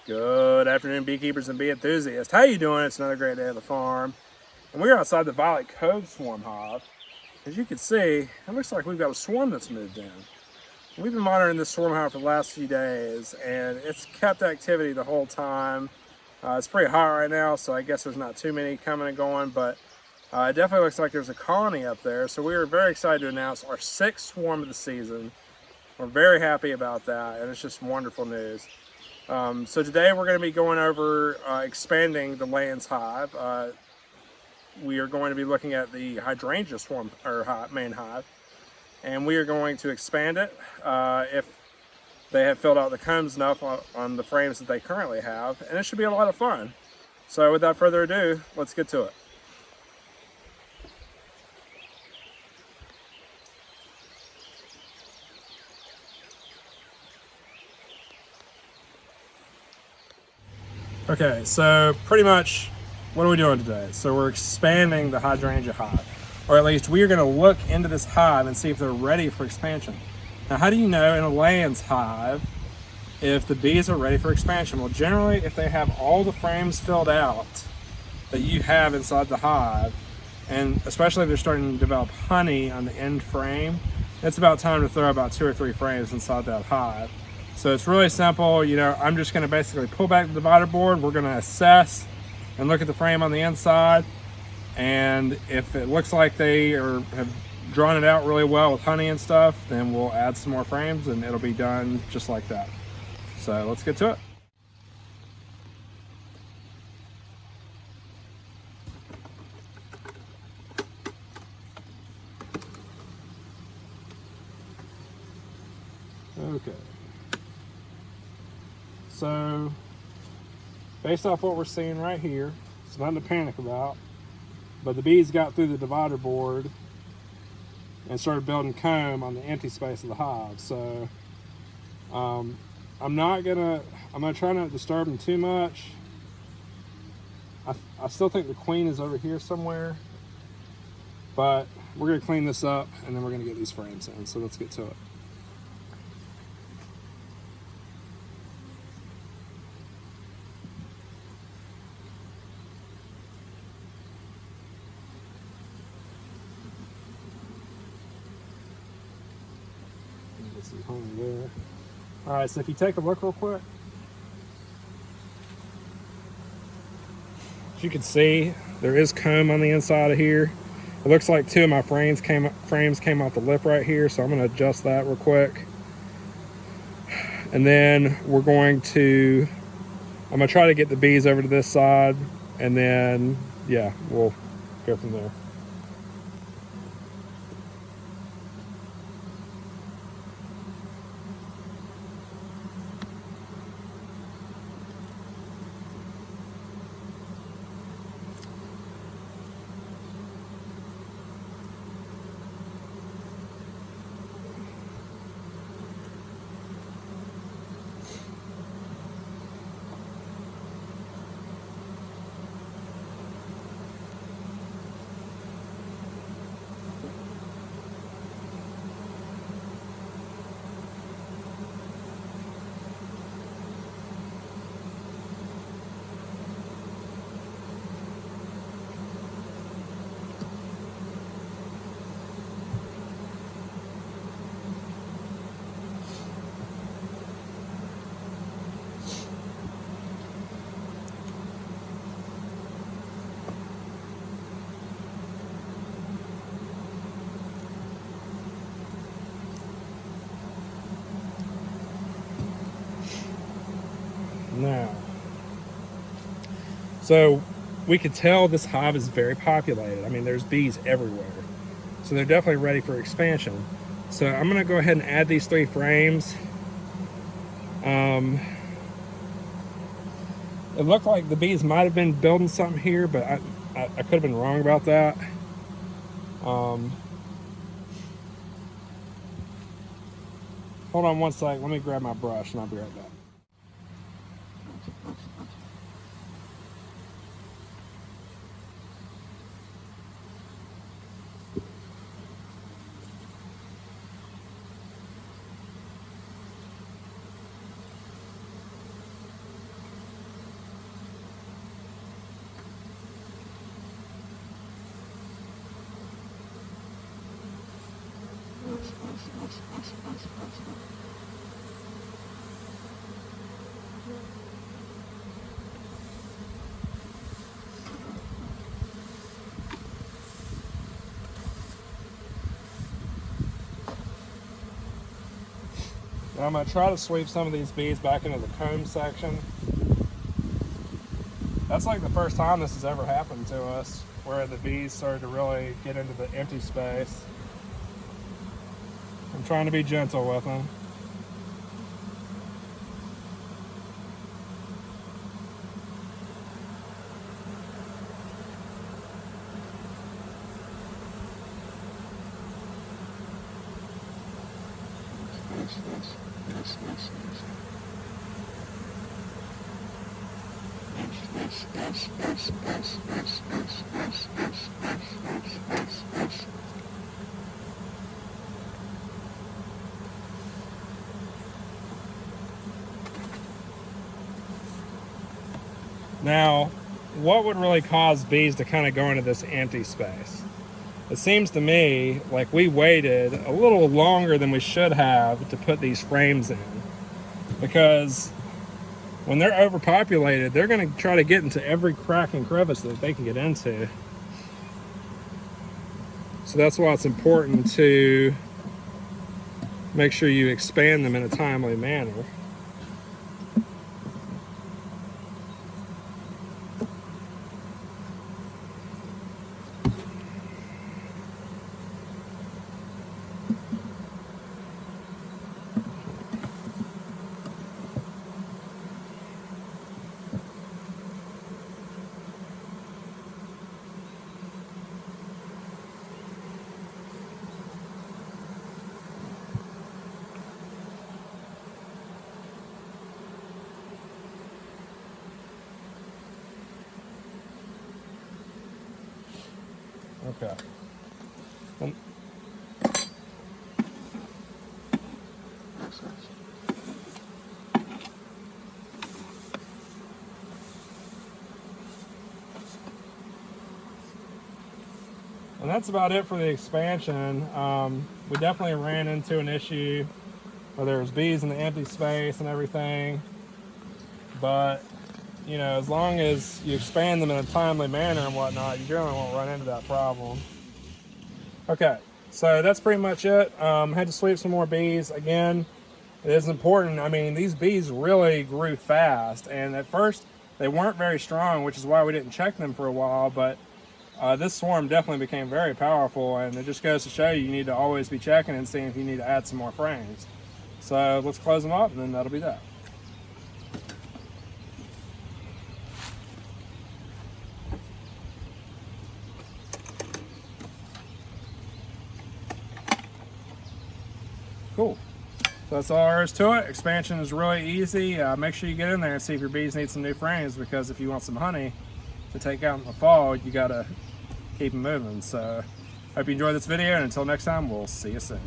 Good afternoon, beekeepers and bee enthusiasts. How you doing? It's another great day at the farm. And we're outside the Violet Cove swarm hive. As you can see, it looks like we've got a swarm that's moved in. We've been monitoring this swarm hive for the last few days, and it's kept activity the whole time. It's pretty hot right now, so I guess there's not too many coming and going, but it definitely looks like there's a colony up there. So we are very excited to announce our 6th swarm of the season. We're very happy about that, and it's just wonderful news. So today we're going to be going over expanding the Layens hive. We are going to be looking at the Hydrangea swarm or main hive, and we are going to expand it if they have filled out the combs enough on the frames that they currently have, and it should be a lot of fun. So without further ado, let's get to it. Okay, so pretty much what are we doing today? So we're expanding the Hydrangea hive, or at least we are going to look into this hive and see if they're ready for expansion. Now, how do you know in a Layens hive if the bees are ready for expansion? Well, generally, if they have all the frames filled out that you have inside the hive, and especially if they're starting to develop honey on the end frame, it's about time to throw about 2 or 3 frames inside that hive. So it's really simple. You know, I'm just going to basically pull back the divider board. We're going to assess and look at the frame on the inside, and if it looks like they have drawn it out really well with honey and stuff, then we'll add some more frames and it'll be done just like that. So let's get to it. Okay. So, based off what we're seeing right here, it's nothing to panic about, but the bees got through the divider board and started building comb on the empty space of the hive. So, I'm gonna try not to disturb them too much. I still think the queen is over here somewhere, but we're gonna clean this up and then we're gonna get these frames in. So let's get to it. There. All right, so if you take a look real quick, as you can see, there is comb on the inside of here. It looks like 2 of my frames came off the lip right here, so I'm going to adjust that real quick. And then I'm going to try to get the bees over to this side, and then, yeah, we'll go from there. Now, so we could tell this hive is very populated. I mean, there's bees everywhere. So they're definitely ready for expansion. So I'm going to go ahead and add these 3 frames. It looked like the bees might have been building something here, but I could have been wrong about that. Hold on one second. Let me grab my brush and I'll be right back. Now I'm going to try to sweep some of these bees back into the comb section. That's like the first time this has ever happened to us, where the bees started to really get into the empty space. I'm trying to be gentle with them. Now, what would really cause bees to kind of go into this empty space? It seems to me like we waited a little longer than we should have to put these frames in, because when they're overpopulated, they're going to try to get into every crack and crevice that they can get into. So that's why it's important to make sure you expand them in a timely manner. Okay. And that's about it for the expansion. We definitely ran into an issue where there was bees in the empty space and everything. But, you know, as long as you expand them in a timely manner and whatnot, you generally won't run into that problem. Okay, so that's pretty much it. Had to sweep some more bees. Again, it is important. I mean, these bees really grew fast, and at first they weren't very strong, which is why we didn't check them for a while, but this swarm definitely became very powerful, and it just goes to show you need to always be checking and seeing if you need to add some more frames. So let's close them up, and then that'll be that. Cool. So that's all there is to it. Expansion is really easy. Make sure you get in there and see if your bees need some new frames, because if you want some honey to take out in the fall, you gotta keep them moving. So hope you enjoyed this video, and until next time, we'll see you soon.